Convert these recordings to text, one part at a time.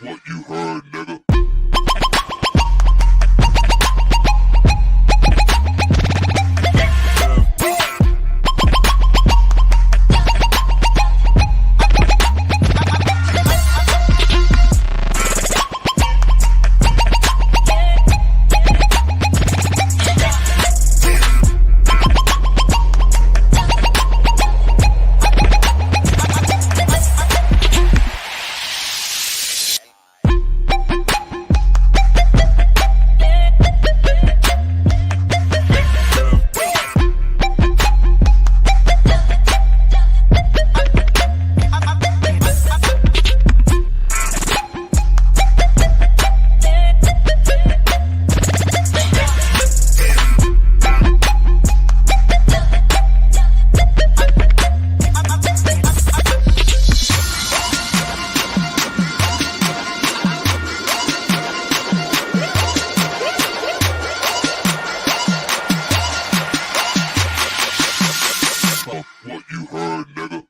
What you heard, nigga? What you heard, nigga?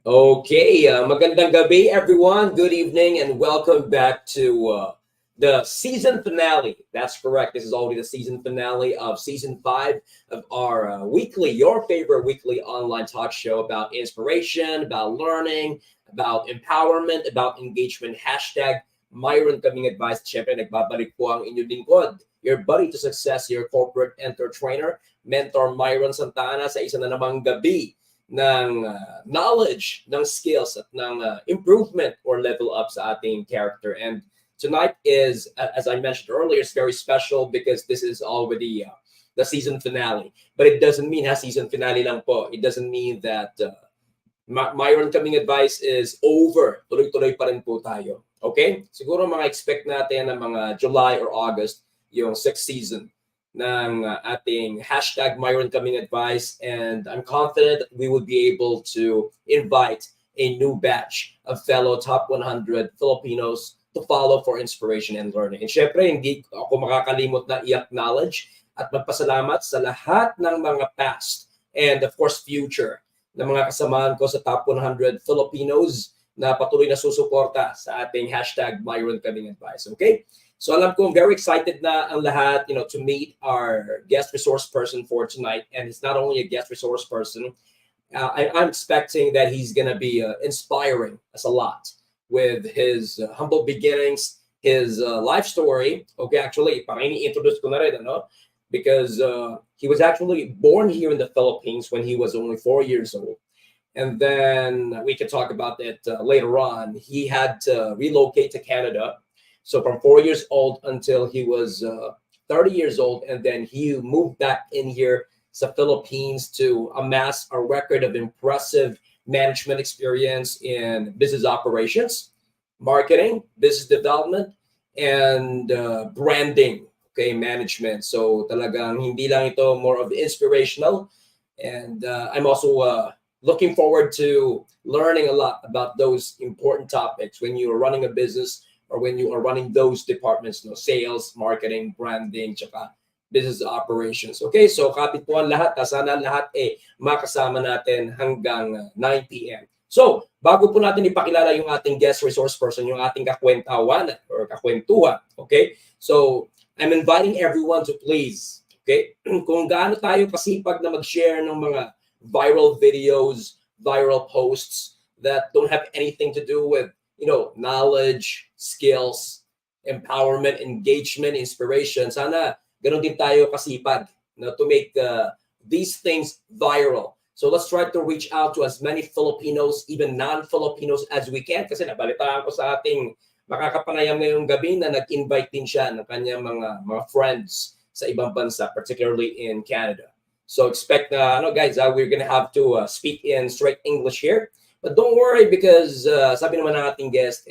Okay, magandang gabi everyone. Good evening and welcome back to the season finale. That's correct. This is already the season finale of season 5 of our your favorite weekly online talk show about inspiration, about learning, about empowerment, about engagement. Hashtag Myron Kaming Advice. Siyempre, nagbabalik po ang inyong lingkod. Your buddy to success, your corporate trainer, Mentor Myron Santana sa isa na namang gabi ng knowledge, ng skills, at ng improvement or level up sa ating character. And tonight is, as I mentioned earlier, is very special because this is already the season finale. But it doesn't mean season finale lang po. It doesn't mean that Myron Kaming advice is over. Tuloy-tuloy pa rin po tayo. Okay? Siguro mga expect natin ng mga July or August yung sixth season ng ating hashtag Myron Kaming advice, and I'm confident that we would be able to invite a new batch of fellow top 100 Filipinos to follow for inspiration and learning. And syempre, hindi ako makakalimot na i-acknowledge at magpasalamat sa lahat ng mga past and of course future na mga kasamahan ko sa top 100 Filipinos na patuloy na susuporta sa ating hashtag Myron Kaming advice. Okay? So alam ko, I'm very excited na ang lahat, to meet our guest resource person for tonight. And it's not only a guest resource person. I'm expecting that he's going to be inspiring us a lot with his humble beginnings, his life story. Okay, actually, parang ini-introduce ko na rin, because he was actually born here in the Philippines when he was only 4 years old. And then we can talk about that later on. He had to relocate to Canada. So from 4 years old until he was 30 years old, and then he moved back in here sa Philippines to amass a record of impressive management experience in business operations, marketing, business development, and branding, okay, management. So talagang hindi lang ito more of inspirational. And I'm also looking forward to learning a lot about those important topics when you are running a business or when you are running those departments, sales, marketing, branding, tsaka business operations. Okay, so kapit po ang lahat. Sana lahat makasama natin hanggang 9 p.m. So, bago po natin ipakilala yung ating guest resource person, yung ating kakwentawan or kakwentuhan, okay? So, I'm inviting everyone to please, okay? Kung gaano tayo kasipag na mag-share ng mga viral videos, viral posts that don't have anything to do with knowledge, skills, empowerment, engagement, inspiration. Sana ganun din tayo kasipag to make these things viral. So let's try to reach out to as many Filipinos, even non-Filipinos as we can. Kasi nabalitaan ko sa ating makakapanayam ngayong gabi na nag-invite din siya ng kanyang mga friends sa ibang bansa, particularly in Canada. So expect na, guys, we're gonna have to speak in straight English here. But don't worry because sabi naman ng ating guest,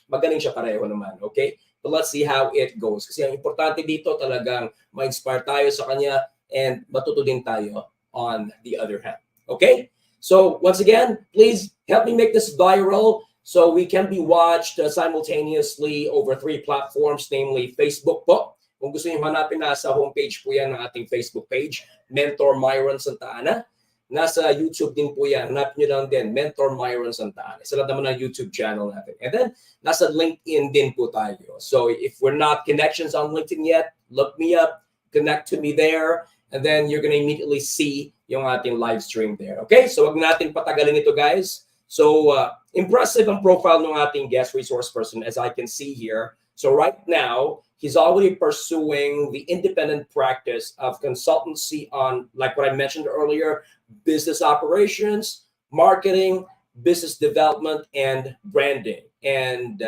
magaling siya pareho naman, okay? But let's see how it goes. Kasi ang importante dito talagang ma-inspire tayo sa kanya and matuto din tayo on the other hand. Okay? So once again, please help me make this viral so we can be watched simultaneously over 3 platforms, namely Facebook po. Kung gusto niyo hanapin, nasa homepage po yan ng ating Facebook page, Mentor Myron Santa Ana. Nasa YouTube din po yan. Hanapin nyo lang din, Mentor Myron Santa Ana. Isa lang naman ang YouTube channel natin. And then, nasa LinkedIn din po tayo. So, if we're not connections on LinkedIn yet, look me up, connect to me there, and then you're gonna immediately see yung ating live stream there. Okay? So, wag natin patagalin ito, guys. So, impressive ang profile ng ating guest resource person as I can see here. So, right now, he's already pursuing the independent practice of consultancy on, like what I mentioned earlier, business operations, marketing, business development, and branding. And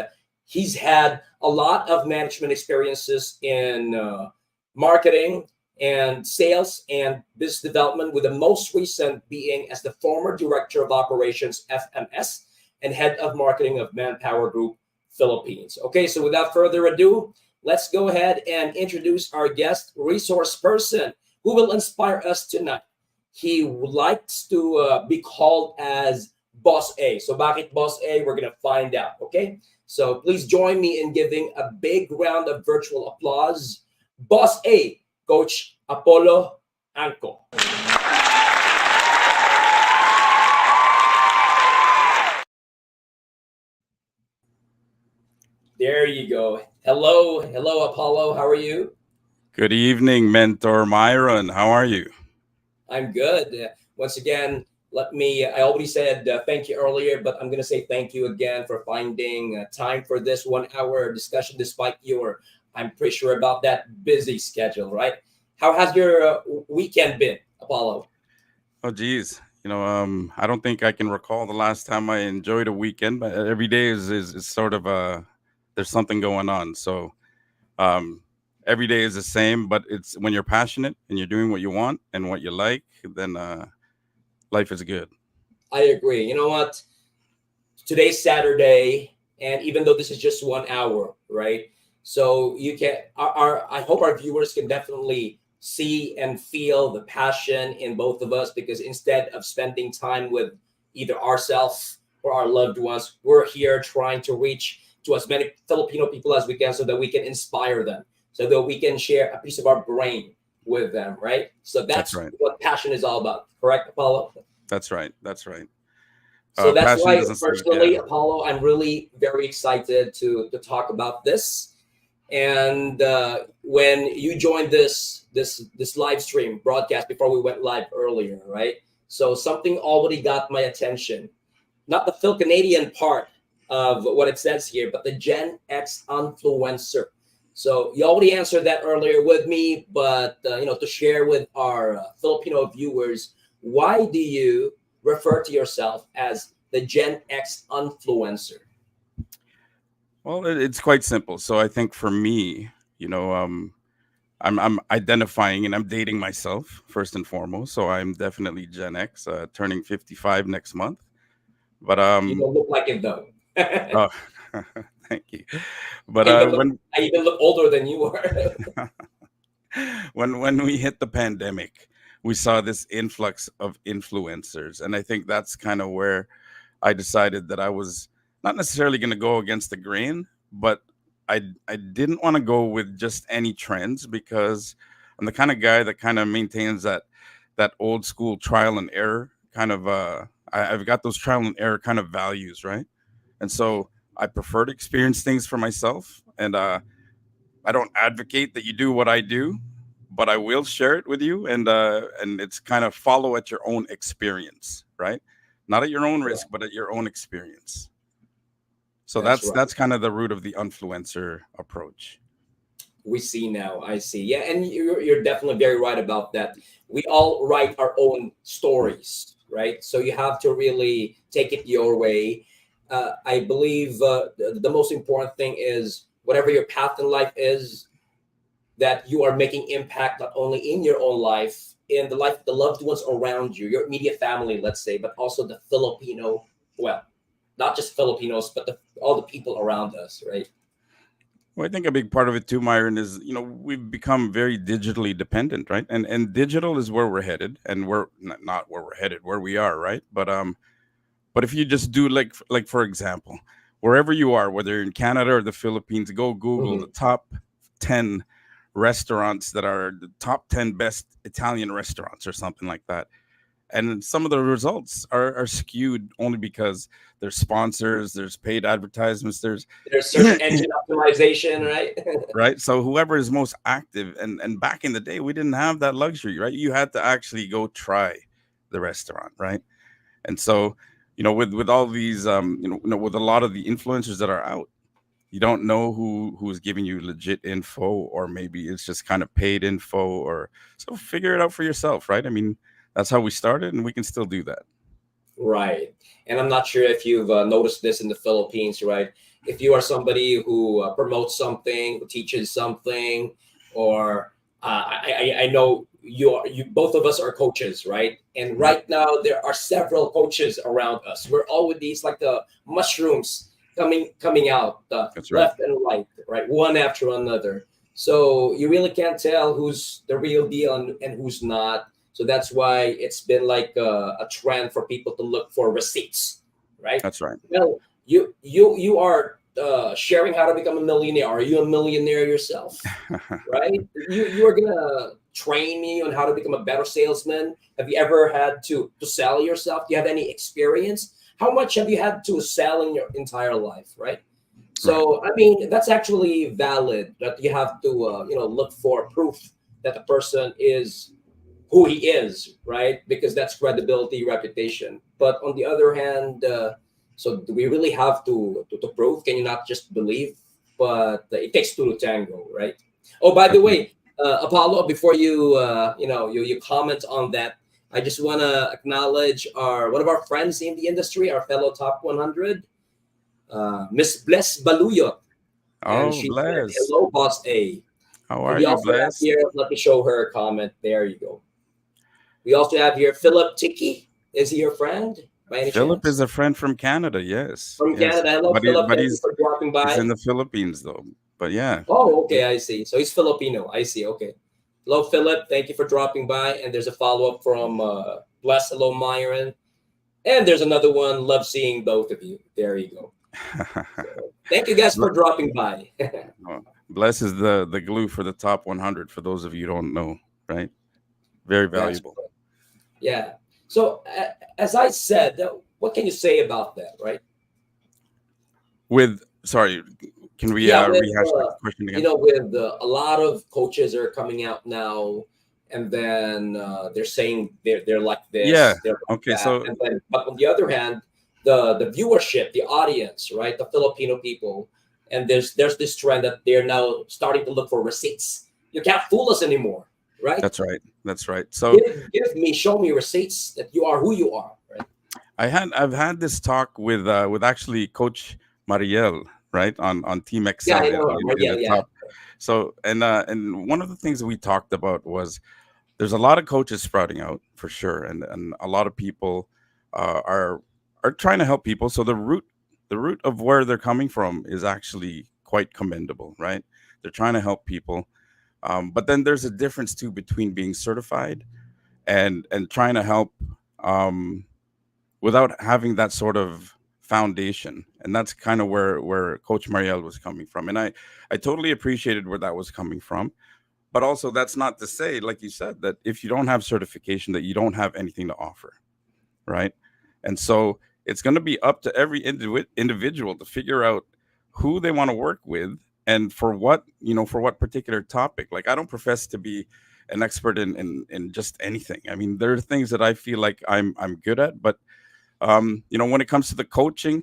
he's had a lot of management experiences in marketing and sales and business development, with the most recent being as the former director of operations, FMS, and head of marketing of Manpower Group Philippines. Okay, so without further ado, let's go ahead and introduce our guest resource person who will inspire us tonight. He likes to be called as Boss A. So bakit Boss A? We're going to find out, okay? So please join me in giving a big round of virtual applause. Boss A, Coach Apollo Angco. There you go. Hello, Apollo. How are you? Good evening, Mentor Myron. How are you? I'm good. Once again, I already said thank you earlier, but I'm going to say thank you again for finding time for this 1 hour discussion despite your, I'm pretty sure about that, busy schedule, right? How has your weekend been, Apollo? Oh, geez. I don't think I can recall the last time I enjoyed a weekend, but every day is sort of there's something going on. So every day is the same, but it's when you're passionate and you're doing what you want and what you like, then life is good. I agree. You know what? Today's Saturday, and even though this is just 1 hour, right? So you can I hope our viewers can definitely see and feel the passion in both of us, because instead of spending time with either ourselves or our loved ones, we're here trying to reach to as many Filipino people as we can, so that we can inspire them, so that we can share a piece of our brain with them, right? So That's that's right. what passion is all about, correct, Apollo? That's right. That's right. So that's Passion why, doesn't sleep. Yeah. personally, Apollo, I'm really very excited to talk about this. And when you joined this live stream broadcast before we went live earlier, right? So something already got my attention. Not the Phil Canadian part of what it says here, but the Gen X influencer. So you already answered that earlier with me, but to share with our Filipino viewers, why do you refer to yourself as the Gen X influencer? Well, it's quite simple. So I think for me, I'm identifying and I'm dating myself first and foremost. So I'm definitely Gen X, turning 55 next month. But You don't look like it though. oh, thank you. But I even look older than you are. when we hit the pandemic, we saw this influx of influencers, and I think that's kind of where I decided that I was not necessarily going to go against the grain, but I didn't want to go with just any trends, because I'm the kind of guy that kind of maintains that old school trial and error kind of I've got those trial and error kind of values, right? And so I prefer to experience things for myself, and I don't advocate that you do what I do, but I will share it with you, and it's kind of follow at your own experience, right? Not at your own risk, but at your own experience. So That's that's right. that's kind of the root of the influencer approach. We see now. I see. Yeah, and you're definitely very right about that. We all write our own stories, right? So you have to really take it your way. I believe the most important thing is whatever your path in life is, that you are making impact not only in your own life, in the life of the loved ones around you, your immediate family, let's say, but also the Filipino, well, not just Filipinos, but all the people around us, right? Well, I think a big part of it too, Myron, is we've become very digitally dependent, right? And digital is where we're headed, and we're not where we're headed, where we are, right? But if you just do like for example, wherever you are, whether you're in Canada or the Philippines, go Google Mhm. the top 10 restaurants that are the top 10 best Italian restaurants or something like that. And some of the results are skewed only because there's sponsors, there's paid advertisements, there's There's search engine optimization, right? right. So whoever is most active, and back in the day, we didn't have that luxury, right? You had to actually go try the restaurant, right? And so, with all these, with a lot of the influencers that are out, you don't know who's giving you legit info, or maybe it's just kind of paid info, or so figure it out for yourself, right? I mean, that's how we started, and we can still do that. Right. And I'm not sure if you've noticed this in the Philippines, right? If you are somebody who promotes something, who teaches something, or I know you both of us are coaches, right? And Right. right now there are several coaches around us. We're all with these like the mushrooms coming out That's right. left and right, one after another. So you really can't tell who's the real deal and who's not. So that's why it's been like a trend for people to look for receipts, right? That's right. Well, you are sharing how to become a millionaire. Are you a millionaire yourself? Right? You are gonna train me on how to become a better salesman. Have you ever had to sell yourself? Do you have any experience? How much have you had to sell in your entire life? Right? Right. So I mean that's actually valid. That you have to look for proof that the person is who he is, right? Because that's credibility, reputation. But on the other hand, so do we really have to prove? Can you not just believe? But it takes two to tango, right? Oh, by the Definitely. way, Apollo, before you comment on that, I just want to acknowledge our one of our friends in the industry, our fellow top 100, Miss Bless Baluyot, and Oh, she said, bless. "Hello, Boss A." How And are we you, also have Bless? here, let me show her a comment. There you go. We also have here Philip Tiki. Is he your friend by any Philip is chance? a friend from Canada. Yes, From yes, Canada. Hello, Philip. but Thank you for dropping he's in by. the Philippines though. But yeah, Oh, okay, I see. So he's Filipino. I see. Okay. Hello, Philip. Thank you for dropping by. And there's a follow up from Bless. Hello, Myron. And there's another one. Love seeing both of you. There you go. So thank you guys for Ble- dropping by. Bless is the glue for the top 100. For those of you who don't know, right? Very That's valuable. correct. Yeah. So as I said, what can you say about that, right? With sorry, can we Yeah, with rehash that question again? with a lot of coaches are coming out now, and then they're saying they're like Yeah. this, they're like Okay. that, So and then but on the other hand, the viewership, the audience, right, the Filipino people, and there's this trend that they're now starting to look for receipts. You can't fool us anymore, right? that's right. That's right. So Show me receipts that you are who you are, right? I've had this talk with actually Coach Mariel, right, on Team Yeah, I Excel know her. in Yeah, the yeah, top. So and one of the things we talked about was there's a lot of coaches sprouting out for sure, and a lot of people are trying to help people. So the root of where they're coming from is actually quite commendable, right? They're trying to help people, but then there's a difference too between being certified and trying to help um, without having that sort of foundation. And that's kind of where Coach Mariel was coming from, and I totally appreciated where that was coming from. But also, that's not to say, like you said, that if you don't have certification, that you don't have anything to offer, right? And so it's going to be up to every individual to figure out who they want to work with and for what particular topic. Like, I don't profess to be an expert in just anything. I mean, there are things that I feel like I'm good at, but when it comes to the coaching,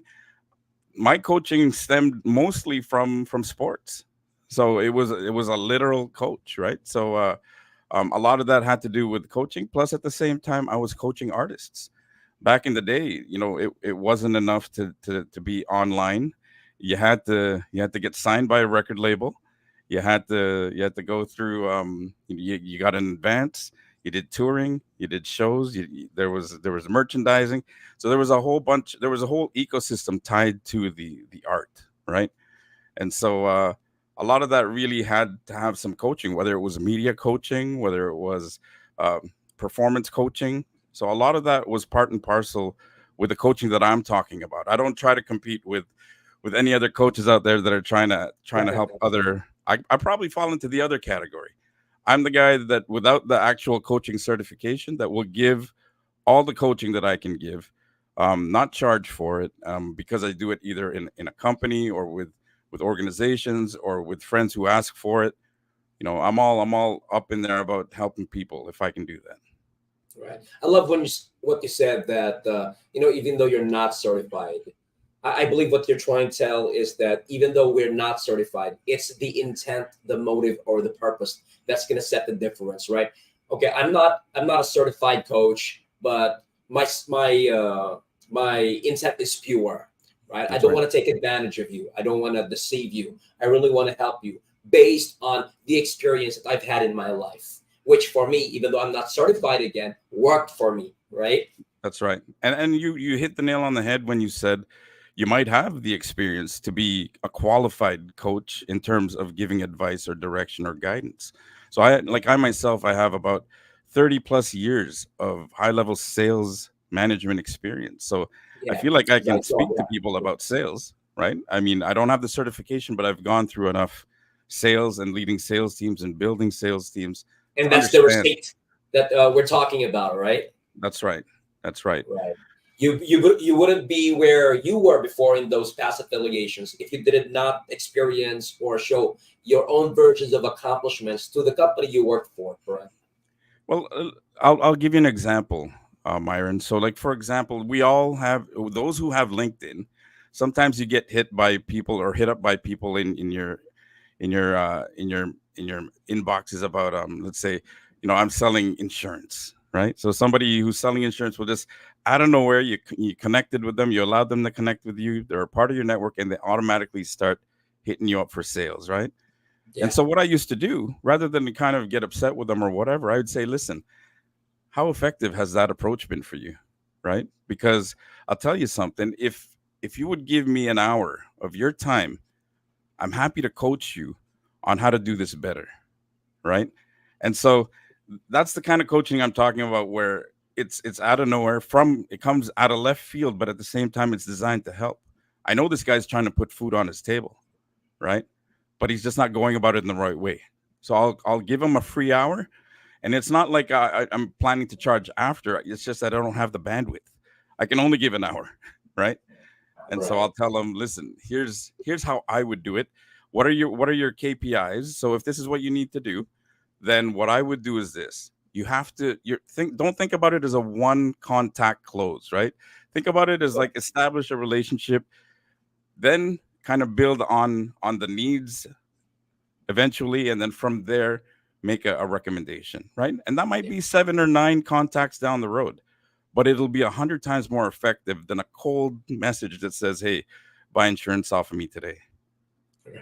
my coaching stemmed mostly from sports. So it was a literal coach, right? So a lot of that had to do with coaching. Plus, at the same time, I was coaching artists. Back in the day, it wasn't enough to be online. You had to get signed by a record label. You had to go through. You got an advance. You did touring. You did shows. There was merchandising. So there was a whole ecosystem tied to the art, right? And so a lot of that really had to have some coaching, whether it was media coaching, whether it was performance coaching. So a lot of that was part and parcel with the coaching that I'm talking about. I don't try to compete with any other coaches out there that are trying to help other. I probably fall into the other category. I'm the guy that without the actual coaching certification that will give all the coaching that I can give, not charge for it, because I do it either in a company or with organizations or with friends who ask for it. I'm all up in there about helping people if I can do that. Right. I love what you said that even though you're not certified, I believe what you're trying to tell is that even though we're not certified, it's the intent, the motive, or the purpose that's going to set the difference, right? Okay, I'm not a certified coach, but my intent is pure, right? I That's don't right. want to take advantage of you. I don't want to deceive you. I really want to help you based on the experience that I've had in my life, which for me, even though I'm not certified again, worked for me, right? That's right. And you hit the nail on the head when you said you might have the experience to be a qualified coach in terms of giving advice or direction or guidance. So I myself I have about 30 plus years of high level sales management experience. So I Yeah, feel like I I can saw speak to people that. about sales, right? I mean, I don't have the certification, but I've gone through enough sales and leading sales teams and building sales teams And to that's the understand. receipt that we're talking about, right? That's right. That's right. Right. You wouldn't be where you were before in those past affiliations if you did not experience or show your own versions of accomplishments to the company you worked for, correct? Well, I'll give you an example, Myron. So, like for example, we all have those who have LinkedIn. Sometimes you get hit by people or hit up by people in your inboxes about let's say, I'm selling insurance, right? So somebody who's selling insurance will just out of nowhere you connected with them, you allowed them to connect with you. They're a part of your network, and they automatically start hitting you up for sales, right? And Yeah. so what I used to do, rather than to kind of get upset with them or whatever, I would say, listen, how effective has that approach been for you? Right? Because I'll tell you something, if you would give me an hour of your time, I'm happy to coach you on how to do this better. Right? And so that's the kind of coaching I'm talking about, where it's out of nowhere, from it comes out of left field, but at the same time it's designed to help. I know this guy's trying to put food on his table, right? But he's just not going about it in the right way. So I'll give him a free hour, and it's not like I'm planning to charge after. It's just that I don't have the bandwidth. I can only give an hour, right? And so I'll Right. tell them, listen, here's how I would do it. What are your KPIs? So if this is what you need to do, then what I would do is this. You have to you think don't think about it as a one contact close, right? Think about it as like establish a relationship, then kind of build on the needs eventually, and then from there make a recommendation, right? And that might Yeah. be 7 or 9 contacts down the road, but it'll be 100 times more effective than a cold message that says, hey, buy insurance off of me today.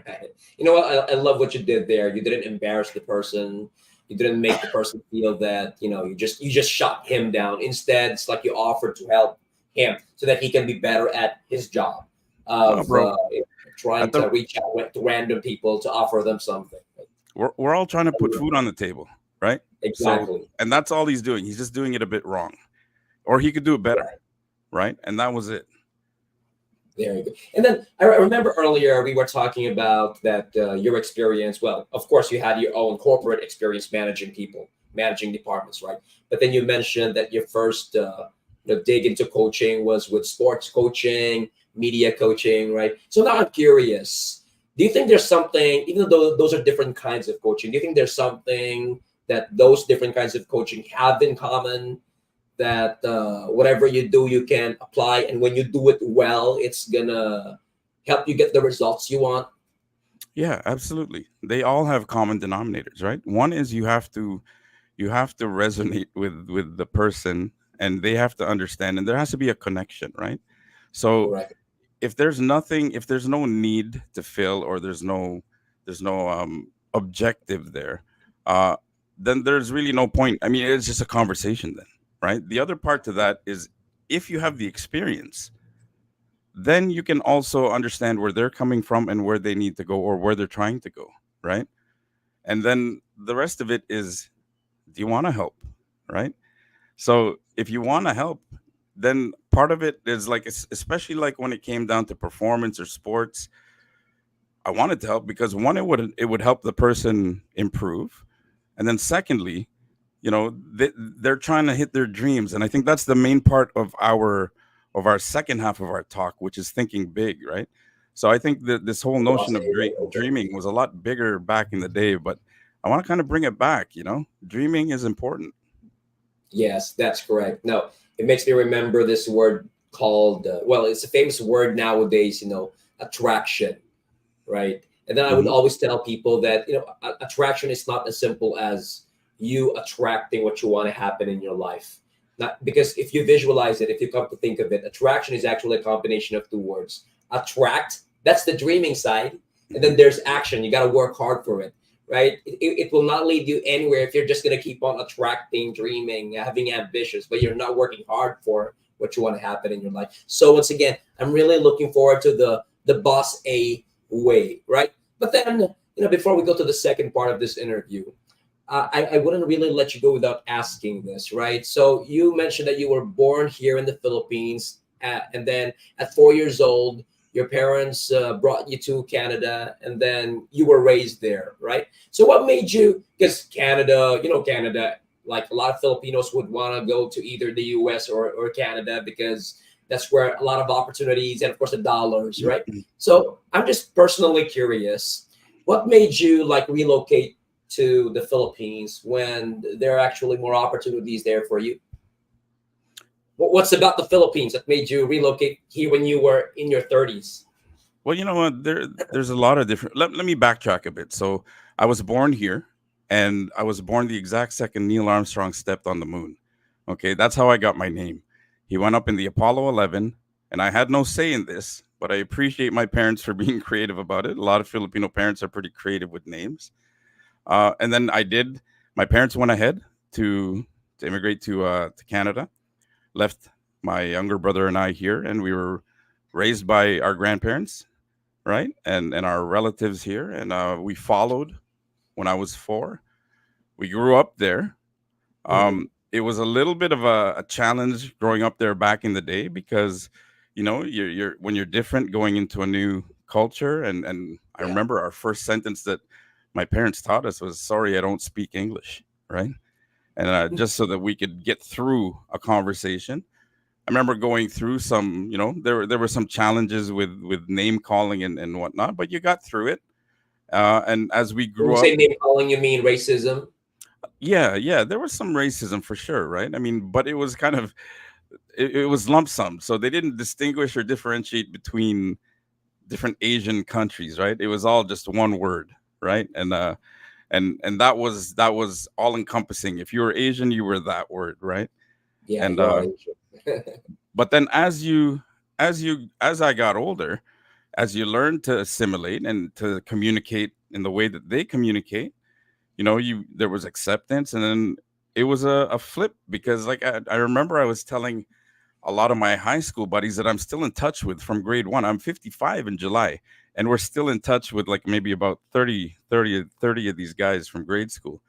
Right. You know what? I love what you did there. You didn't embarrass the person. You didn't make the person feel that you just shut him down. Instead, it's like you offered to help him so that he can be better at his job No, of bro. trying At the to reach out to random people to offer them something. we're all trying to put food on the table, right? So, Exactly. and that's all he's doing. He's just doing it a bit wrong, or he could do it better, Right. right? And that was it. There you go. And then I remember earlier we were talking about that your experience. Well, of course, you had your own corporate experience managing people, managing departments, right? But then you mentioned that your first dig into coaching was with sports coaching, media coaching, right? So now I'm curious. Do you think there's something, even though those are different kinds of coaching, do you think there's something that those different kinds of coaching have in common, that whatever you do you can apply, and when you do it well it's gonna help you get the results you want? Yeah, absolutely. They all have common denominators, right? One is you have to resonate with the person, and they have to understand, and there has to be a connection, right? So Correct. if there's no need to fill, or there's no objective there, uh then there's really no point. I mean, it's just a conversation then, right? The other part to that is, if you have the experience, then you can also understand where they're coming from and where they need to go, or where they're trying to go, right? And then the rest of it is, do you want to help, right? So if you want to help, then part of it is like, especially like when it came down to performance or sports, I wanted to help because, one, it would help the person improve, and then secondly, they're trying to hit their dreams, and I think that's the main part of our second half of our talk, which is thinking big, right? So I think that this whole notion of Okay. dreaming was a lot bigger back in the day, but I want to kind of bring it back. Dreaming is important. Yes, that's correct. No, it makes me remember this word called well, it's a famous word nowadays, attraction, right? And then I would Hmm. always tell people that attraction is not as simple as you attracting what you want to happen in your life. Not because if you visualize it, if you come to think of it, attraction is actually a combination of two words. Attract, that's the dreaming side, and then Hmm. there's action. You got to work hard for it, right? It will not lead you anywhere if you're just going to keep on attracting, dreaming, having ambitions, but you're not working hard for what you want to happen in your life. So once again, I'm really looking forward to the boss A way, right? But then, before we go to the second part of this interview, I wouldn't really let you go without asking this, right? So you mentioned that you were born here in the Philippines, and then at 4 years old, your parents brought you to Canada, and then you were raised there, right? So what made you? Because Canada, Canada, like a lot of Filipinos would want to go to either the U.S. or Canada because that's where a lot of opportunities and of course the dollars, right? So I'm just personally curious, what made you like relocate to the Philippines when there are actually more opportunities there for you? What's about the Philippines that made you relocate here when you were in your 30s? Well, you know what? There's a lot of different. Let me backtrack a bit. So I was born here, and I was born the exact second Neil Armstrong stepped on the moon. Okay, that's how I got my name. He went up in the Apollo 11, and I had no say in this. but I appreciate my parents for being creative about it. A lot of Filipino parents are pretty creative with names. And then my parents went ahead to immigrate to Canada, left my younger brother and I here, and we were raised by our grandparents, right? And our relatives here. And we followed when I was 4. We grew up there. Mhm. It was a little bit of a challenge growing up there back in the day because, you're when you're different going into a new culture. And I Yeah. remember our first sentence that my parents taught us was, "Sorry, I don't speak English," right? And just so that we could get through a conversation. I remember going through some, there were some challenges with name calling and whatnot, but you got through it. And as we When you grew up, say name calling, you mean racism? yeah, there was some racism for sure, right? I mean, but it was kind of it was lump sum, so they didn't distinguish or differentiate between different Asian countries, right? It was all just one word, right? And that was all encompassing. If you were Asian, you were that word, right? Yeah, And you're all Asian. but then as I got older, as you learn to assimilate and to communicate in the way that they communicate, there was acceptance. And then it was a flip because, like, I remember I was telling a lot of my high school buddies that I'm still in touch with from grade 1. I'm 55 in July, and we're still in touch with like maybe about 30 of these guys from grade school.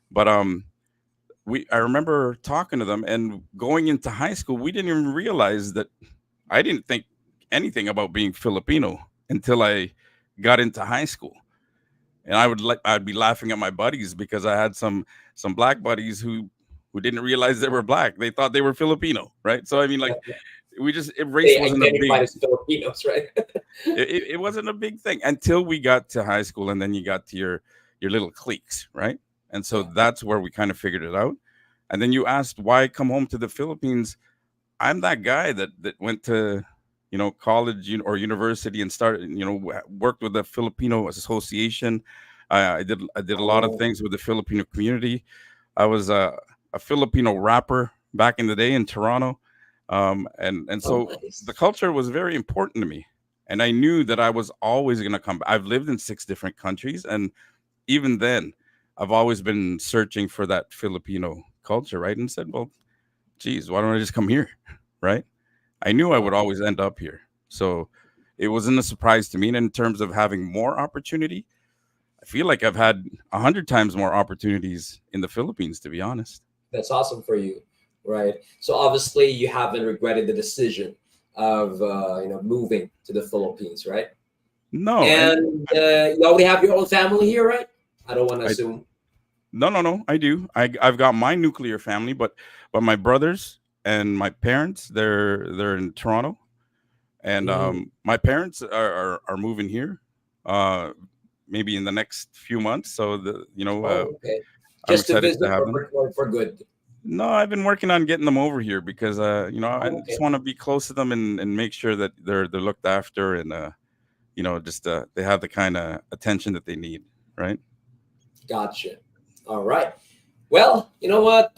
But I remember talking to them, and going into high school, we didn't even realize that. I didn't think anything about being Filipino until I got into high school. And I'd be laughing at my buddies because I had some black buddies who didn't realize they were black. They thought they were Filipino, right? So I mean, like, race They wasn't a identified big as Filipinos, right? it wasn't a big thing until we got to high school, and then you got to your little cliques, right? And so Yeah. that's where we kind of figured it out. And then you asked why come home to the Philippines. I'm that guy that went to college or university and started worked with the Filipino Association. I did a lot of Oh, things with the Filipino community. I was a Filipino rapper back in the day in Toronto, and oh, so the nice. culture was very important to me, and I knew that I was always going to come. I've lived in 6 different countries, and even then, I've always been searching for that Filipino culture, right? And said, well, geez, why don't I just come here, right? I knew I would Right. always end up here. So it wasn't a surprise to me. And in terms of having more opportunity, I feel like I've had 100 times more opportunities in the Philippines, to be honest. That's awesome for you, right? So obviously you haven't regretted the decision of moving to the Philippines, right? No, and And you already have your own family here, right? I don't want to I assume. no, I do. I've got my nuclear family, but my brothers and my parents, they're in Toronto, and Mm. my parents are moving here, uh, maybe in the next few months. So Oh, okay. I'm Just to excited to visit have or them. for good. No, I've been working on getting them over here because I Oh, just okay. want to be close to them and make sure that they're looked after and just they have the kind of attention that they need, right? Gotcha. All right. Well, you know what?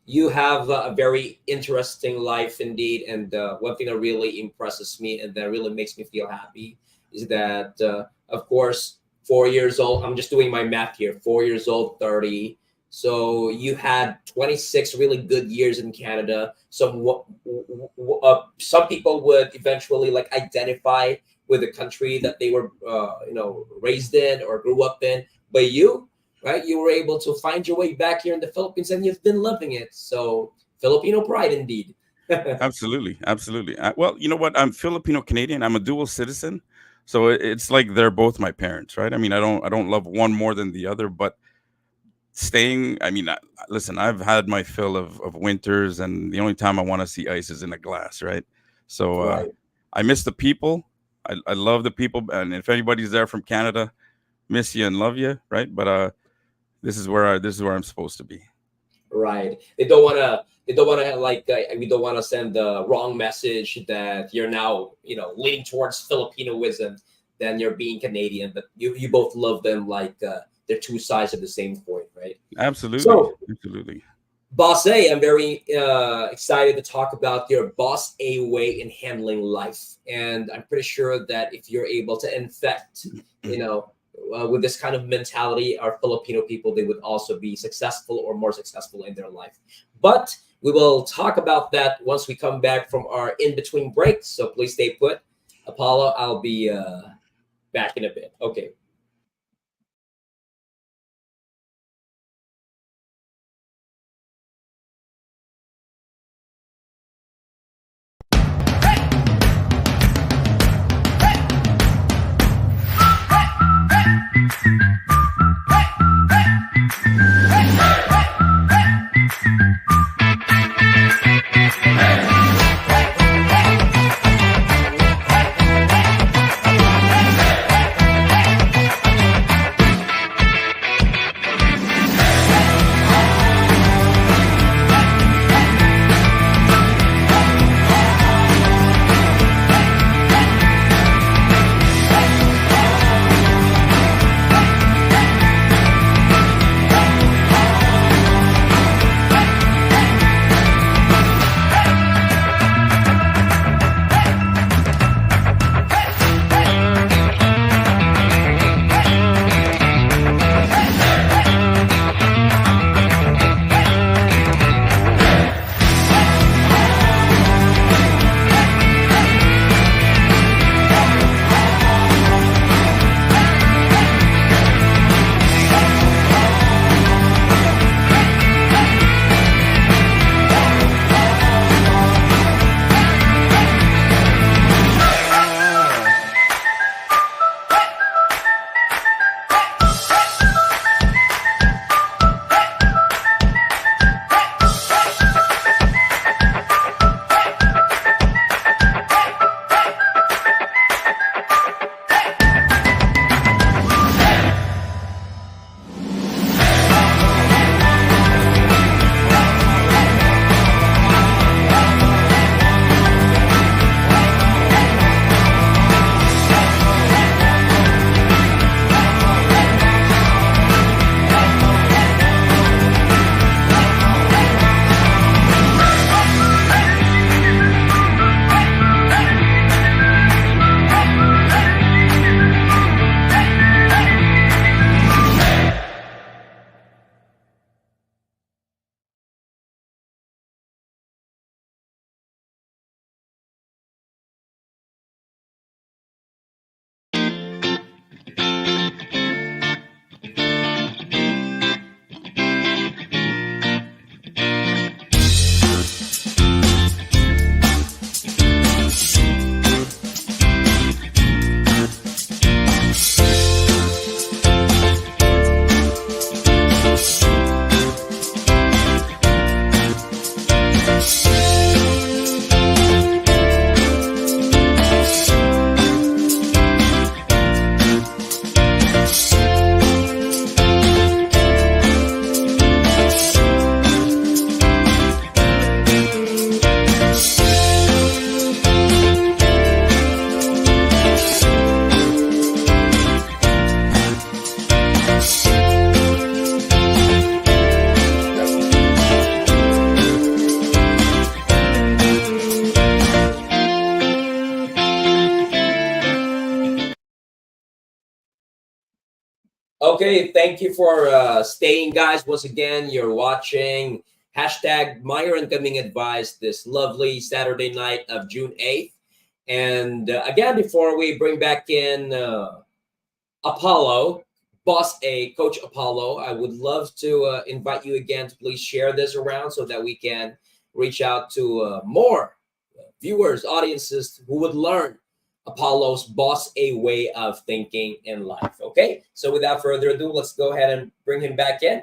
You have a very interesting life indeed. And one thing that really impresses me and that really makes me feel happy is that, of course, 4 years old, I'm just doing my math here, 4 years old, 30. So you had 26 really good years in Canada. Some people would eventually like identify with the country that they were, raised in or grew up in. But you, right? You were able to find your way back here in the Philippines and you've been loving it. So, Filipino pride indeed. Absolutely, absolutely. Well, you know what? I'm Filipino Canadian. I'm a dual citizen, so it's like they're both my parents, right? I mean, I don't love one more than the other, but staying. I mean, listen, I've had my fill of winters, and the only time I want to see ice is in a glass, right? So Right. I miss the people. I love the people, and if anybody's there from Canada, miss you and love you, right? But this is where I'm supposed to be. Right. They don't want to like we don't want to send the wrong message that you're now, leaning towards Filipinoism than you're being Canadian, but you both love them like they're two sides of the same coin, right? Absolutely, So, absolutely. Boss A, I'm very excited to talk about your Boss A way in handling life. And I'm pretty sure that if you're able to infect, you know, with this kind of mentality, our Filipino people, they would also be successful or more successful in their life. But we will talk about that once we come back from our in between breaks. So please stay put. Apollo, I'll be back in a bit. Okay. Okay, thank you for staying, guys. Once again, you're watching hashtag Myron Kaming Advice this lovely Saturday night of June 8th. And again, before we bring back in Apollo, Boss A, Coach Apollo, I would love to invite you again to please share this around so that we can reach out to more viewers, audiences who would learn Apollo's Boss A way of thinking in life. Okay, so without further ado, let's go ahead and bring him back in.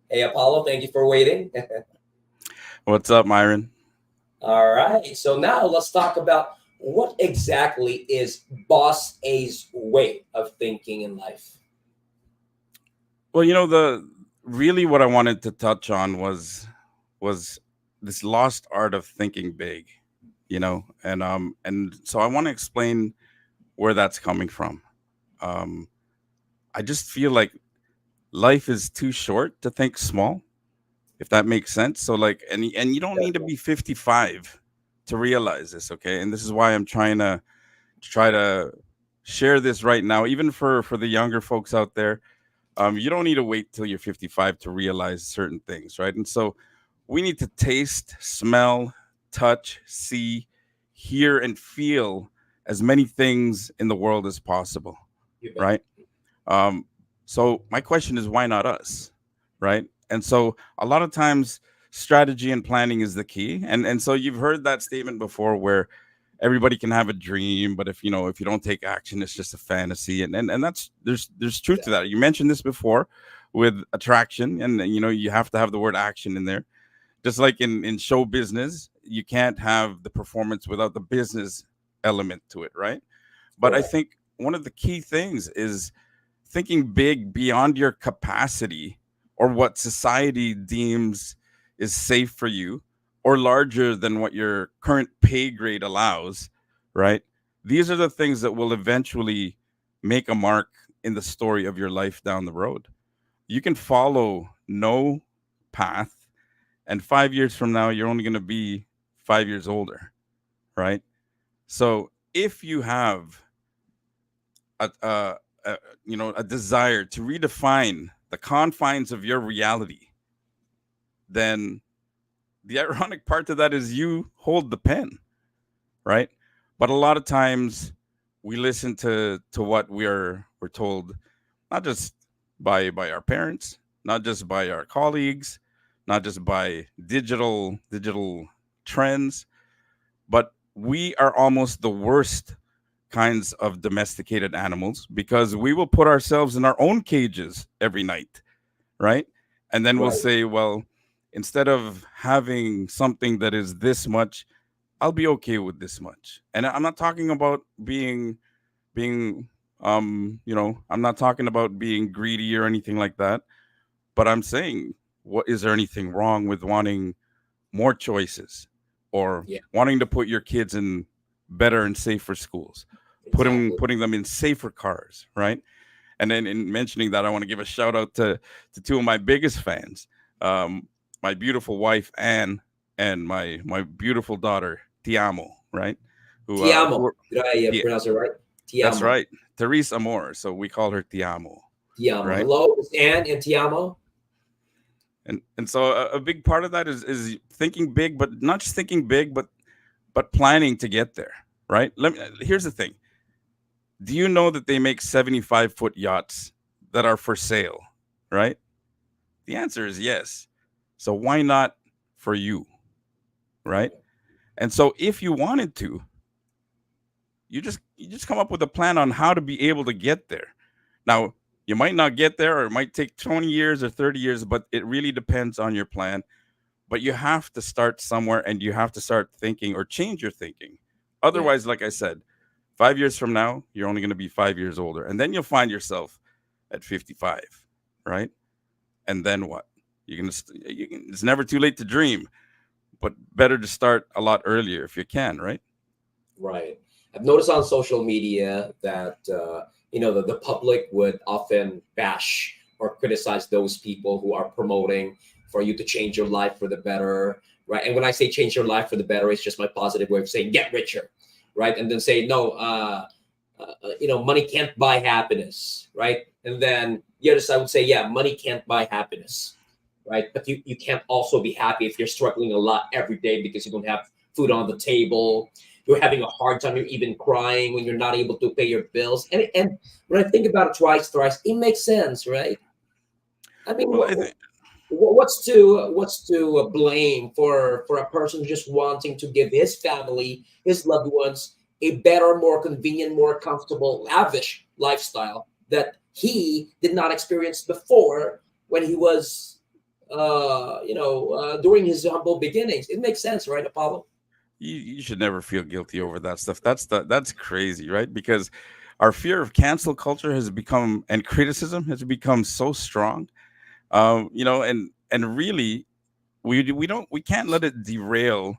Hey, Apollo, thank you for waiting. What's up, Myron? All right, so now let's talk about what exactly is Boss A's way of thinking in life. Well, the really what I wanted to touch on was this lost art of thinking big, and so I want to explain where that's coming from. Um, I just feel like life is too short to think small. if that makes sense. So like, and you don't need to Definitely. be 55 to realize this, okay? And this is why I'm try to share this right now, even for the younger folks out there. You don't need to wait till you're 55 to realize certain things, right? And so we need to taste, smell, touch, see, hear, and feel as many things in the world as possible, You bet. right? Um, so my question is, why not us, right? And so a lot of times, strategy and planning is the key. And so you've heard that statement before, where everybody can have a dream, but if you don't take action, it's just a fantasy. And that's there's truth to Exactly. that. You mentioned this before with attraction, and you have to have the word action in there. Just like in show business, you can't have the performance without the business element to it, right? But I Correct. think one of the key things is thinking big beyond your capacity or what society deems is safe for you, or larger than what your current pay grade allows, right? These are the things that will eventually make a mark in the story of your life down the road. You can follow no path, and 5 years from now, you're only going to be 5 years older, right? So if you have a a desire to redefine the confines of your reality, then the ironic part to that is you hold the pen, right? But a lot of times we listen to what we're told, not just by our parents, not just by our colleagues, not just by digital trends, but we are almost the worst kinds of domesticated animals, because we will put ourselves in our own cages every night, right? And then we'll Right. say, well, instead of having something that is this much, I'll be okay with this much. And I'm not talking about being I'm not talking about being greedy or anything like that, but I'm saying, what is there anything wrong with wanting more choices, or Yeah. wanting to put your kids in better and safer schools, putting Exactly. putting them in safer cars, right? And then in mentioning that, I want to give a shout out to two of my biggest fans, um, my beautiful wife Anne, and my beautiful daughter Tiamo, right? Ti Who amo. are, Did I yeah, pronounce it right? Ti that's amo. right, Therese Amor. So we call her Tiamo, Ti amo. right? Hello, it's Anne and Ti amo. And so a big part of that is thinking big, but not just thinking big, but planning to get there, right? Here's the thing. Do you know that they make 75-foot yachts that are for sale, right? The answer is yes. So why not for you, right? And so if you wanted to, you just come up with a plan on how to be able to get there. Now, you might not get there, or it might take 20 years or 30 years, but it really depends on your plan. But you have to start somewhere, and you have to start thinking or change your thinking. Yeah. Otherwise, like I said, 5 years from now, you're only going to be 5 years older. And then you'll find yourself at 55, right? And then what? It's never too late to dream, but better to start a lot earlier if you can, right? Right. I've noticed on social media that the public would often bash or criticize those people who are promoting for you to change your life for the better, right? And when I say change your life for the better, it's just my positive way of saying get richer, right? And then say no, money can't buy happiness, right? And then the other side would say, yeah, money can't buy happiness, right? But you can't also be happy if you're struggling a lot every day because you don't have food on the table. You're having a hard time. You're even crying when you're not able to pay your bills. And when I think about it twice, thrice, it makes sense, right? I mean, Well, I think what's to blame for a person just wanting to give his family, his loved ones, a better, more convenient, more comfortable, lavish lifestyle that he did not experience before when he was, during his humble beginnings. It makes sense, right, Apollo? you should never feel guilty over that stuff. That's crazy, right? Because our fear of cancel culture has become, and criticism has become so strong. And really, we can't let it derail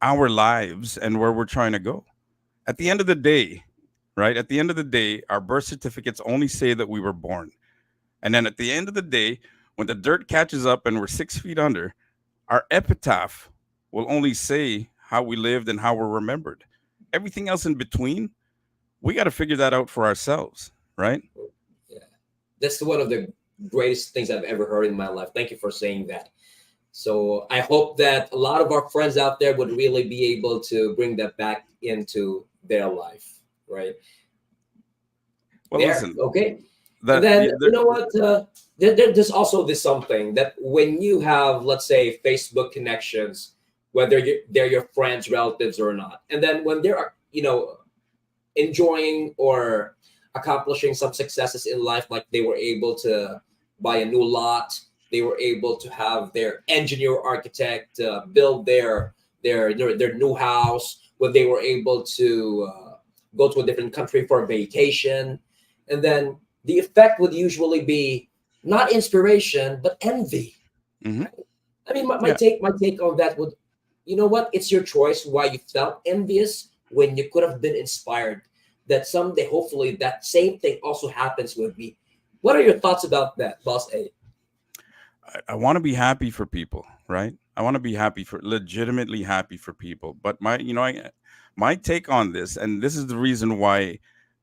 our lives and where we're trying to go. At the end of the day, right? At the end of the day, our birth certificates only say that we were born. And then at the end of the day, When the dirt catches up and we're 6 feet under, our epitaph will only say how we lived and how we're remembered. Everything else in between, we got to figure that out for ourselves, right? Yeah, that's one of the greatest things I've ever heard in my life. Thank you for saying that. So I hope that a lot of our friends out there would really be able to bring that back into their life, right? Well, There, listen, okay. And that then yeah, you know what? There's also this something that when you have, let's say, Facebook connections, whether they're your friends, relatives, or not, and then when they're enjoying or accomplishing some successes in life, like they were able to buy a new lot, they were able to have their engineer architect build their new house, when they were able to go to a different country for a vacation, and then the effect would usually be not inspiration but envy. hmm I mean, yeah. my take on that would, you know what? It's your choice why you felt envious when you could have been inspired. That someday, hopefully, that same thing also happens with me. What are your thoughts about that, Boss A? I want to be happy for people, right? I want to be happy for legitimately happy for people. But my take on this, and this is the reason why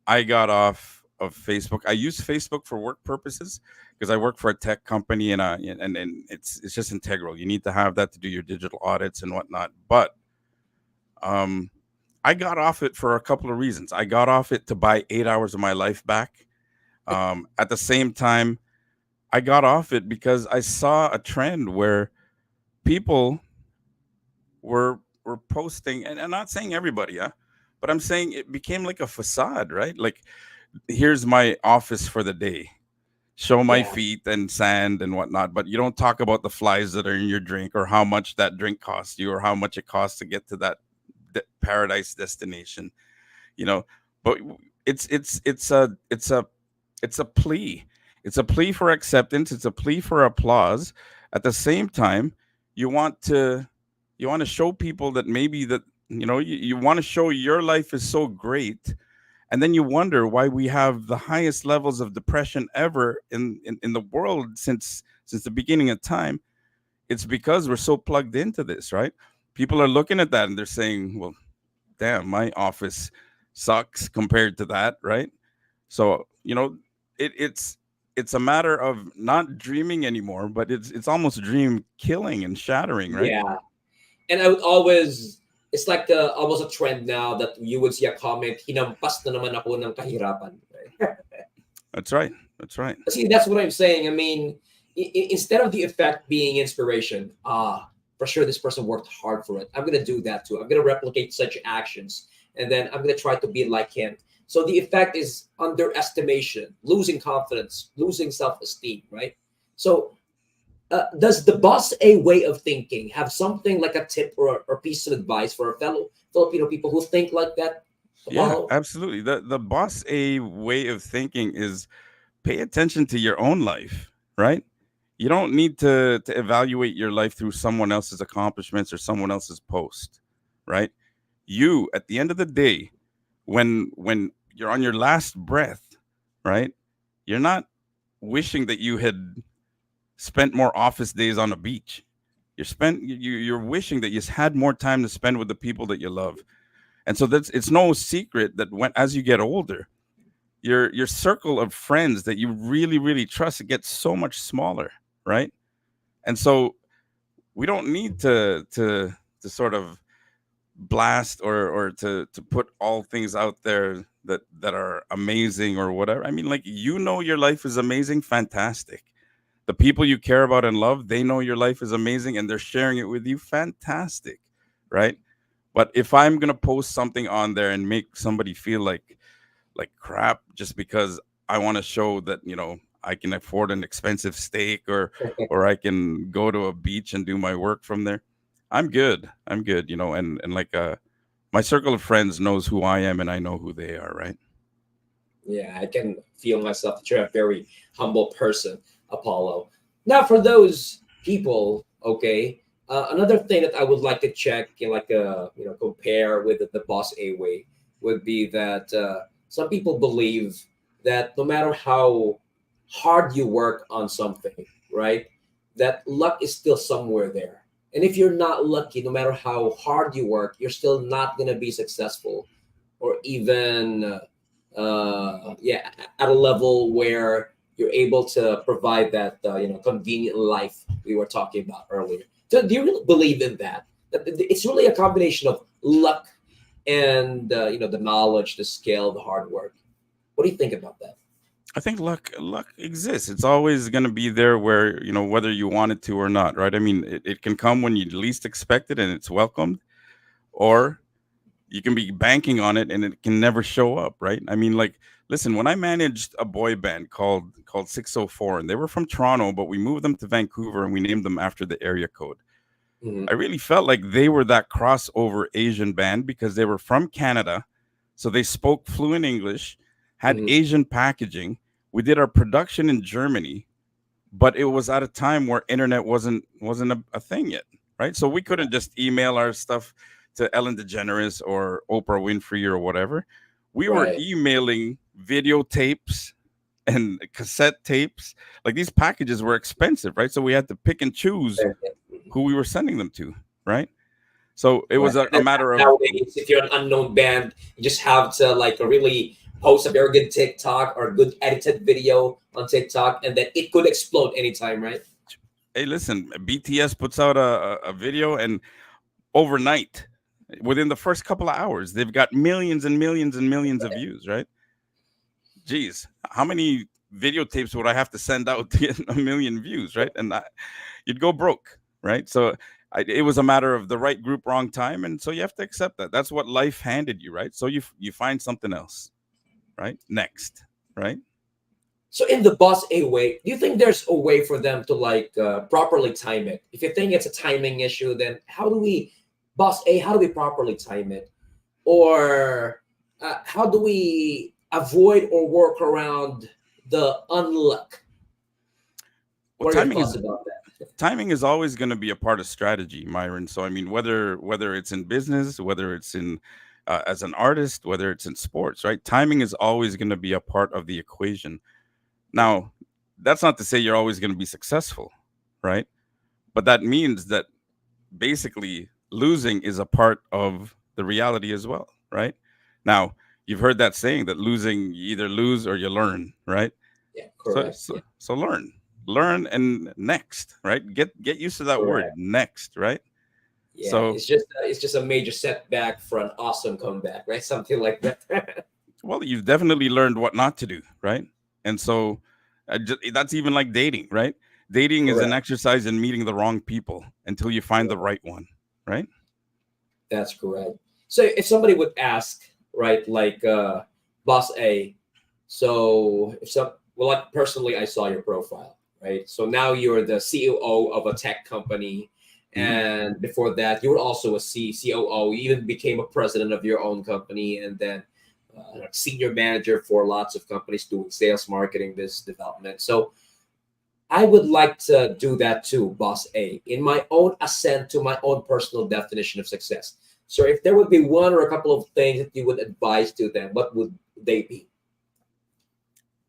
I got off of Facebook. I use Facebook for work purposes because I work for a tech company, and it's just integral. You need to have that to do your digital audits and whatnot. But um, I got off it for a couple of reasons. I got off it to buy 8 hours of my life back. At the same time, I got off it because I saw a trend where people were posting, and I'm not saying everybody, yeah, but I'm saying it became like a facade, right? Like, here's my office for the day. Show my Yeah, feet and sand and whatnot, but you don't talk about the flies that are in your drink or how much that drink costs you or how much it costs to get to that paradise destination, you know. But it's a plea. It's a plea for acceptance. It's a plea for applause. At the same time, you want to you want to show people that maybe that you want to show your life is so great, and then you wonder why we have the highest levels of depression ever in the world since the beginning of time. It's because we're so plugged into this, right? People are looking at that and they're saying, well, damn, my office sucks compared to that, right? So it's a matter of not dreaming anymore, but it's almost dream killing and shattering, right? yeah. And I would always, it's like almost a trend now that you would see a comment, hinampas na naman ako ng kahirapan. Right? That's right. That's right. See, that's what I'm saying. I mean, instead of the effect being inspiration, for sure this person worked hard for it. I'm gonna do that too. I'm gonna replicate such actions, and then I'm gonna try to be like him. So the effect is underestimation, losing confidence, losing self-esteem, right? So does the boss a way of thinking have something like a tip or piece of advice for a fellow Filipino people who think like that? Yeah, Apollo? absolutely. The boss a way of thinking is pay attention to your own life, right? You don't need to evaluate your life through someone else's accomplishments or someone else's post, right? You, at the end of the day, when you're on your last breath, right? You're not wishing that you had spent more office days on a beach. You're wishing that you had more time to spend with the people that you love. And so that's it's no secret that when as you get older, your circle of friends that you really trust gets so much smaller, right? And so we don't need to sort of blast or to put all things out there that are amazing or whatever. I mean, like, your life is amazing, fantastic. The people you care about and love, they know your life is amazing and they're sharing it with you, fantastic, right? But if I'm gonna post something on there and make somebody feel like crap just because I want to show that I can afford an expensive steak or I can go to a beach and do my work from there, I'm good. I'm good, and like my circle of friends knows who I am and I know who they are, right? Yeah, I can feel myself that you're a very humble person, Apollo. Now, for those people, okay, another thing that I would like to check, like compare with the boss A way, would be that some people believe that no matter how hard you work on something, right? That luck is still somewhere there. And if you're not lucky, no matter how hard you work, you're still not going to be successful or even, yeah, at a level where you're able to provide that, convenient life we were talking about earlier. So do you really believe in that? That it's really a combination of luck and, the knowledge, the skill, the hard work. What do you think about that? I think luck exists. It's always going to be there, where whether you want it to or not, right? I mean, it can come when you least expect it and it's welcomed, or you can be banking on it and it can never show up, right? I mean, like, listen, when I managed a boy band called 604, and they were from Toronto, but we moved them to Vancouver and we named them after the area code. Hmm. I really felt like they were that crossover Asian band because they were from Canada. So they spoke fluent English, had Hmm. Asian packaging. We did our production in Germany, but it was at a time where internet wasn't a thing yet, right? So we couldn't just email our stuff to Ellen DeGeneres or Oprah Winfrey or whatever. We were Right. emailing videotapes and cassette tapes. Like, these packages were expensive, right? So we had to pick and choose who we were sending them to, right? So it Right. was a And then matter of, nowadays, if you're an unknown band, you just have to like really post a very good TikTok or good edited video on TikTok, and then it could explode anytime, right? hey, listen, BTS puts out a video, and overnight, within the first couple of hours, they've got millions and millions and millions of views, right? Geez, how many videotapes would I have to send out to get a million views, right? And you'd go broke, right? So it was a matter of the right group, wrong time, and so you have to accept that. That's what life handed you, right? So you find something else, right? Next, right? So in the boss A way, do you think there's a way for them to like properly time it? If you think it's a timing issue, then boss A, how do we properly time it? Or how do we avoid or work around the unluck? Well, What are your thoughts about that? timing is always going to be a part of strategy, Myron. So I mean, whether it's in business, whether it's in as an artist, whether it's in sports, right? Timing is always going to be a part of the equation. Now, that's not to say you're always going to be successful, right? But that means that basically losing is a part of the reality as well, right? Now, you've heard that saying that losing, you either lose or you learn, right? Yeah, So correct. Yeah, so, so learn and next, right? Get used to that word, correct. next, right? Yeah, So, it's just a major setback for an awesome comeback, right? Something like that. well, you've definitely learned what not to do, right? And so that's even like dating, right? Dating is an Correct. exercise in meeting the wrong people until you find the right one, right? That's correct. So if somebody would ask, right, like boss A, so if some well, like personally, I saw your profile, right? So now you're the COO of a tech company, Mhm. and before that, you were also a COO. You even became a president of your own company, and then like senior manager for lots of companies doing sales, marketing, business development. So I would like to do that too, boss A, in my own ascent to my own personal definition of success. So if there would be one or a couple of things that you would advise to them, what would they be?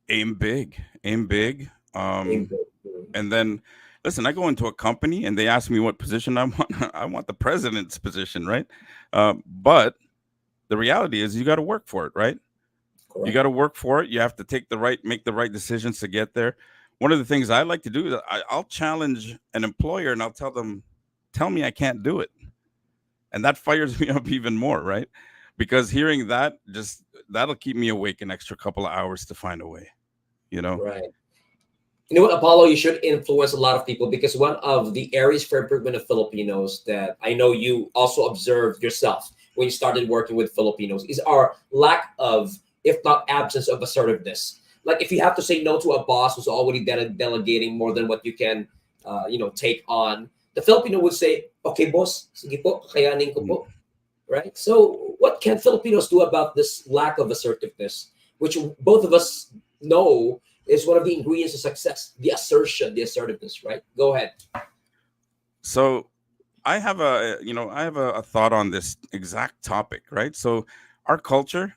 Aim big, aim big. Aim big. And then, listen, I go into a company and they ask me what position I want. I want the president's position, right? But the reality is, you got to work for it, right? You got Correct. to work for it. You have to make the right decisions to get there. One of the things I like to do is I'll challenge an employer and I'll tell them, tell me I can't do it. And that fires me up even more, right? Because hearing that, just that'll keep me awake an extra couple of hours to find a way, you know? Right. You know what, Apollo, you should influence a lot of people because one of the areas for improvement of Filipinos that I know you also observed yourself when you started working with Filipinos is our lack of, if not absence of assertiveness. Like if you have to say no to a boss who's already delegating more than what you can, take on, the Filipino would say, "Okay, boss, sige po, kayanin ko Mm. po." Right? So, what can Filipinos do about this lack of assertiveness, which both of us know is one of the ingredients of success? The assertion, the assertiveness, right? Go ahead. So I have a thought on this exact topic, right? So our culture,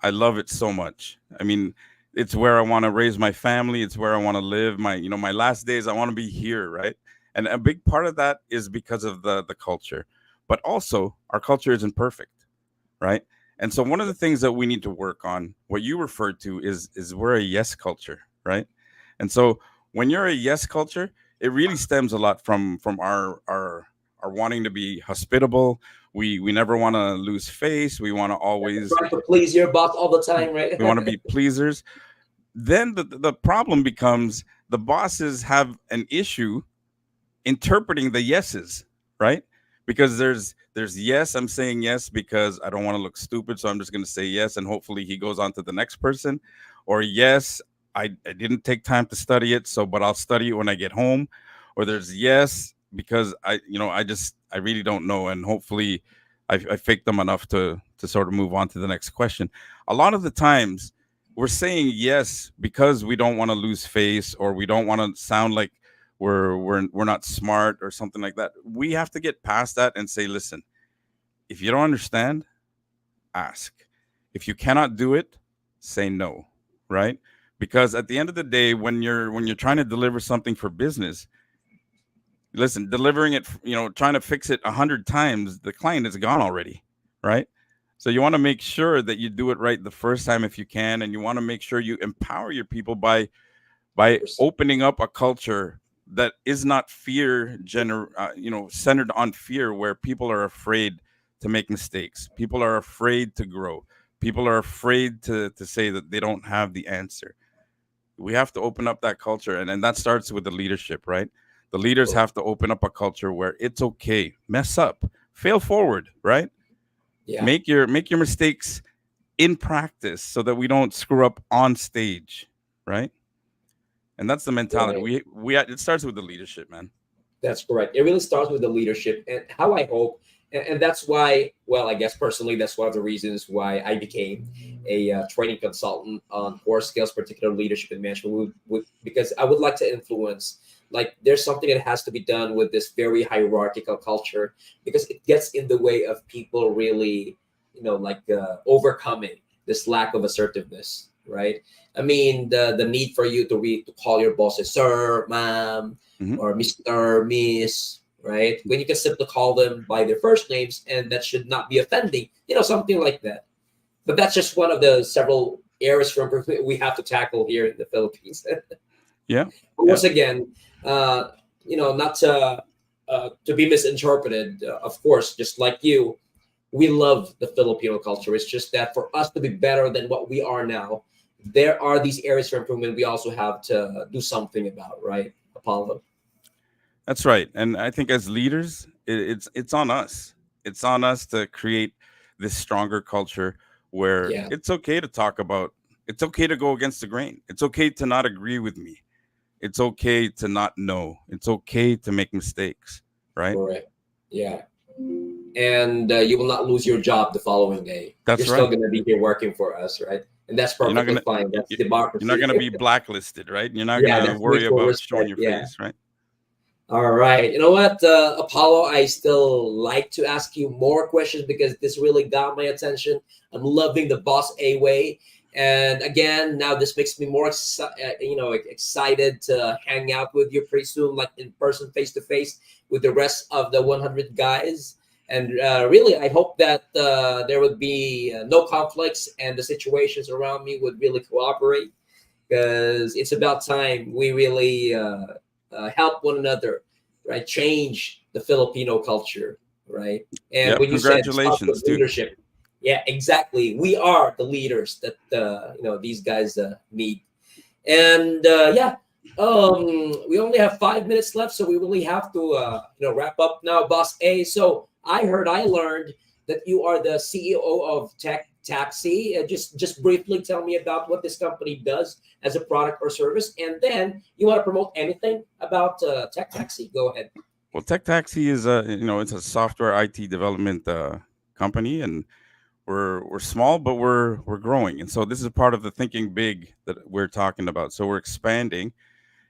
I love it so much. I mean, it's where I want to raise my family. It's where I want to live. My last days, I want to be here, right? And a big part of that is because of the culture. But also, our culture isn't perfect, right? And so one of the things that we need to work on, what you referred to, is we're a yes culture, right? And so when you're a yes culture, it really stems a lot from our wanting to be hospitable. We never want to lose face. We want to always Trying to please your boss all the time, right? we want to be pleasers. Then the problem becomes the bosses have an issue interpreting the yeses, right? Because there's yes, I'm saying yes because I don't want to look stupid, so I'm just going to say yes, and hopefully he goes on to the next person. Or yes, I didn't take time to study it, so but I'll study it when I get home. Or there's yes because I really don't know, and hopefully I faked them enough to sort of move on to the next question. A lot of the times we're saying yes because we don't want to lose face, or we don't want to sound like we're not smart or something like that. We have to get past that and say, listen, if you don't understand, ask. If you cannot do it, say no, right? Because at the end of the day, when you're trying to deliver something for business, listen, delivering it, trying to fix it 100 times, the client is gone already, right? So you want to make sure that you do it right the first time if you can, and you want to make sure you empower your people by opening up a culture that is not centered on fear, where people are afraid to make mistakes, people are afraid to grow, people are afraid to say that they don't have the answer. We have to open up that culture, and that starts with the leadership, right? The leaders have to open up a culture where it's okay, mess up, fail forward, right? Yeah. Make your mistakes in practice so that we don't screw up on stage, right? And that's the mentality. Right. We it starts with the leadership, man. That's correct. It really starts with the leadership, and how I hope, and that's why. Well, I guess personally, that's one of the reasons why I became a training consultant on core skills, particular leadership and management, because I would like to influence. Like, there's something that has to be done with this very hierarchical culture, because it gets in the way of people really, overcoming this lack of assertiveness, right? I mean, the need for you to call your bosses sir, ma'am, Hmm. or Mr., Miss, right? When you can simply call them by their first names, and that should not be offending, something like that. But that's just one of the several areas for improvement we have to tackle here in the Philippines. Yeah, But yeah, once again, not to be misinterpreted. Of course, just like you, we love the Filipino culture. It's just that for us to be better than what we are now, there are these areas for improvement we also have to do something about, right, Apollo? that's right. And I think as leaders, it's on us. It's on us to create this stronger culture where Yeah, it's okay to talk about. It's okay to go against the grain. It's okay to not agree with me. It's okay to not know. It's okay to make mistakes, right? correct. Yeah. And you will not lose your job the following day. You're That's still right. going to be here working for us, right? And that's You're not perfectly gonna fine. That's you're not democracy. gonna be blacklisted, right? You're not Yeah, gonna that's worry mutual about showing respect. your Yeah. face, right? All right. You know what, Apollo, I still like to ask you more questions because this really got my attention. I'm loving the Boss A way. And again, now this makes me more excited to hang out with you pretty soon, like in person, face to face, with the rest of the 100 guys. And really, I hope that there would be no conflicts, and the situations around me would really cooperate, because it's about time we really help one another, right? Change the Filipino culture, right? And Yep. when you said it starts Congratulations with too. leadership, yeah, exactly. We are the leaders that these guys need. And we only have 5 minutes left, so we really have to wrap up now, Boss A. So I learned that you are the CEO of Tech Taxi. Just briefly tell me about what this company does as a product or service, and then you want to promote anything about Tech Taxi. Go ahead. Well, Tech Taxi is it's a software IT development company, and we're small, but we're growing. And so this is part of the thinking big that we're talking about. So we're expanding.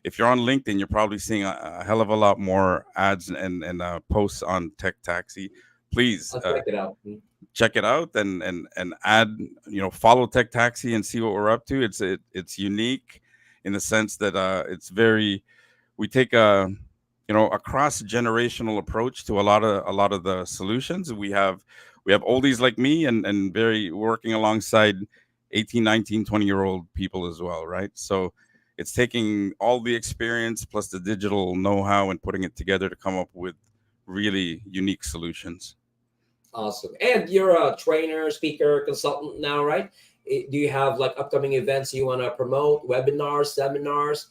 If you're on LinkedIn, you're probably seeing a hell of a lot more ads and posts on Tech Taxi. please I'll check it out. check it out and add, follow Tech Taxi and see what we're up to. It's unique in the sense that we take a cross generational approach to a lot of the solutions. We have oldies like me and very working alongside 18, 19, 20-year-old people as well, right? So it's taking all the experience plus the digital know-how and putting it together to come up with really unique solutions. Awesome. And you're a trainer, speaker, consultant now, right? Do you have like upcoming events you want to promote, webinars, seminars?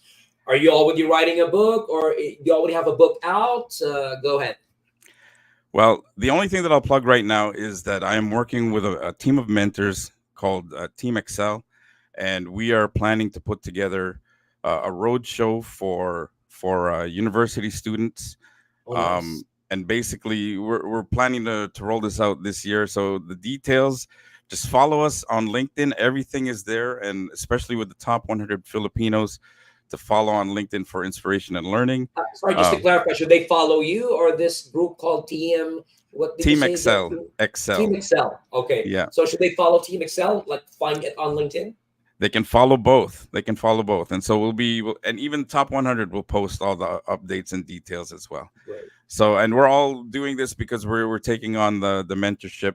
Are you already writing a book, or do you already have a book out? Go ahead. Well, the only thing that I'll plug right now is that I am working with a team of mentors called Team Excel, and we are planning to put together a road show for university students. Oh, nice. And basically, we're planning to roll this out this year. So the details, just follow us on LinkedIn. Everything is there, and especially with the top 100 Filipinos, to follow on LinkedIn for inspiration and learning. Sorry, just to clarify, should they follow you or this group called TM? What did you Team say? Excel, Team Excel. Excel. Okay. Yeah. So should they follow Team Excel? Like find it on LinkedIn? They can follow both. And so and even top 100 will post all the updates and details as well. Right. So, and we're all doing this because we're taking on the mentorship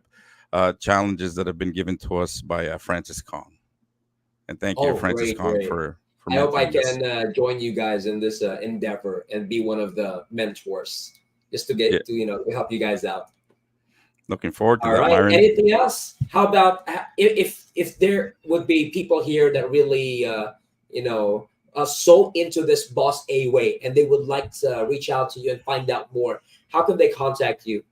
challenges that have been given to us by Francis Kong. And thank you, Oh, Francis great, Kong, great. for I hope I mentoring this. can join you guys in this endeavor and be one of the mentors, just to Yeah. get to help you guys out. Looking forward to All that, right. Myron. Anything else? How about if there would be people here that really are so into this Boss A way and they would like to reach out to you and find out more, how can they contact you,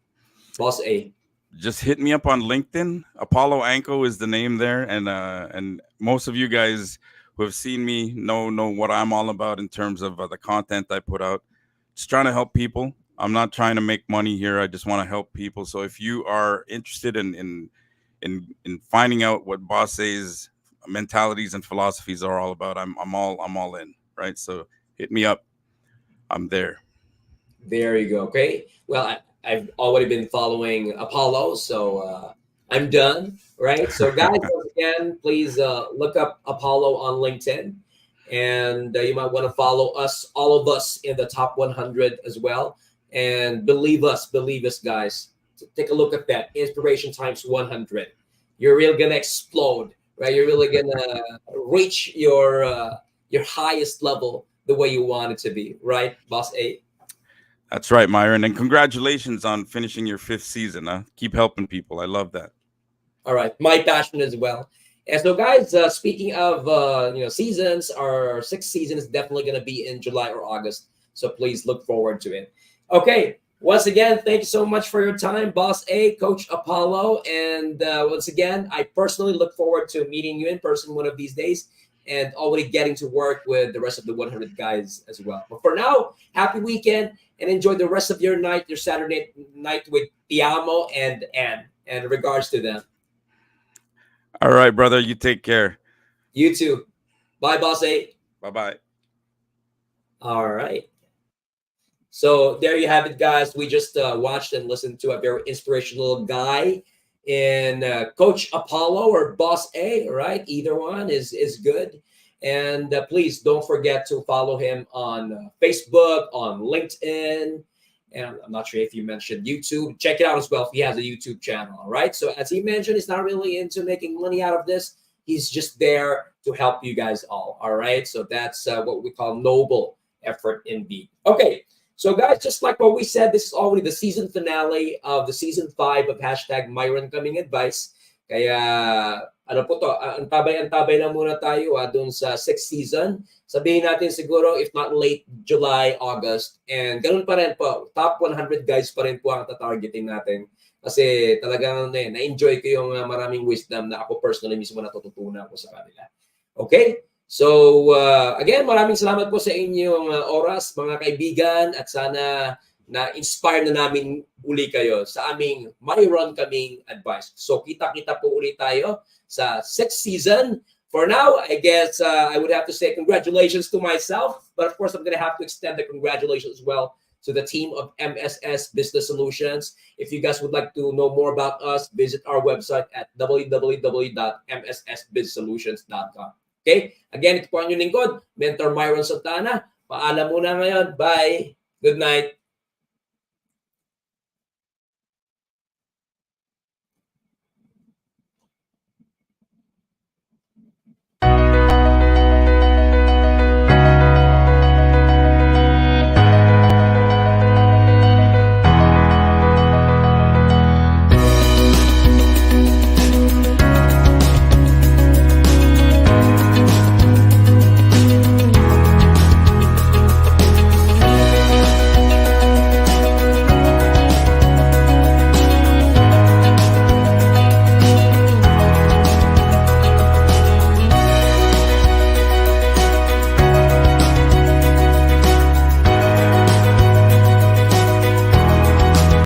Boss A? Just hit me up on LinkedIn. Apollo Angco is the name there, and most of you guys who have seen me know what I'm all about in terms of the content I put out. Just trying to help people. I'm not trying to make money here. I just want to help people. So if you are interested in finding out what Boss A's mentalities and philosophies are all about, I'm all in, right? So hit me up. I'm there. There you go. Okay. Well, I've already been following Apollo, so I'm done. Right. So, guys, once again, please look up Apollo on LinkedIn, and you might want to follow us, all of us, in the top 100 as well. And believe us, guys. Take a look at that. Inspiration times 100. You're really gonna explode, right? You're really gonna reach your highest level the way you want it to be, right, Boss A? That's right, Myron. And congratulations on finishing your 5th season. Huh? Keep helping people. I love that. All right, my passion as well. And so, guys, speaking of seasons, our 6th season is definitely going to be in July or August. So please look forward to it. Okay, once again, thank you so much for your time, Boss A, Coach Apollo. And once again, I personally look forward to meeting you in person one of these days and already getting to work with the rest of the 100 guys as well. But for now, happy weekend and enjoy the rest of your night, your Saturday night with Tiamo and Ann. And regards to them. All right, brother. You take care. You too. Bye, Boss A. Bye-bye. All right. So there you have it, guys. We just watched and listened to a very inspirational guy in Coach Apollo or Boss A, right? Either one is good. And please don't forget to follow him on Facebook, on LinkedIn. And I'm not sure if you mentioned YouTube. Check it out as well if he has a YouTube channel, all right? So as he mentioned, he's not really into making money out of this. He's just there to help you guys all right? So that's what we call noble effort indeed. Okay, so guys, just like what we said, this is already the season finale of the season 5 of #Myron Kaming Advice. Kaya ano po to, antabay na muna tayo dun sa 6th season. Sabihin natin siguro if not late July, August. And ganun pa rin po, top 100 guys pa rin po ang tatargeting natin. Kasi talagang na-enjoy ko yung maraming wisdom na ako personally mismo natututunan ko sa kanila. Okay? So, again, maraming salamat po sa inyong oras, mga kaibigan, at sana na-inspire na namin uli kayo sa aming Myron Kaming Advice. So, kita-kita po uli tayo sa 6th season. For now, I guess I would have to say congratulations to myself, but of course, I'm going to have to extend the congratulations as well to the team of MSS Business Solutions. If you guys would like to know more about us, visit our website at www.mssbizsolutions.com. Okay? Again, ito po ang inyong lingkod, Mentor Myron Santana. Paalam muna ngayon. Bye. Good night.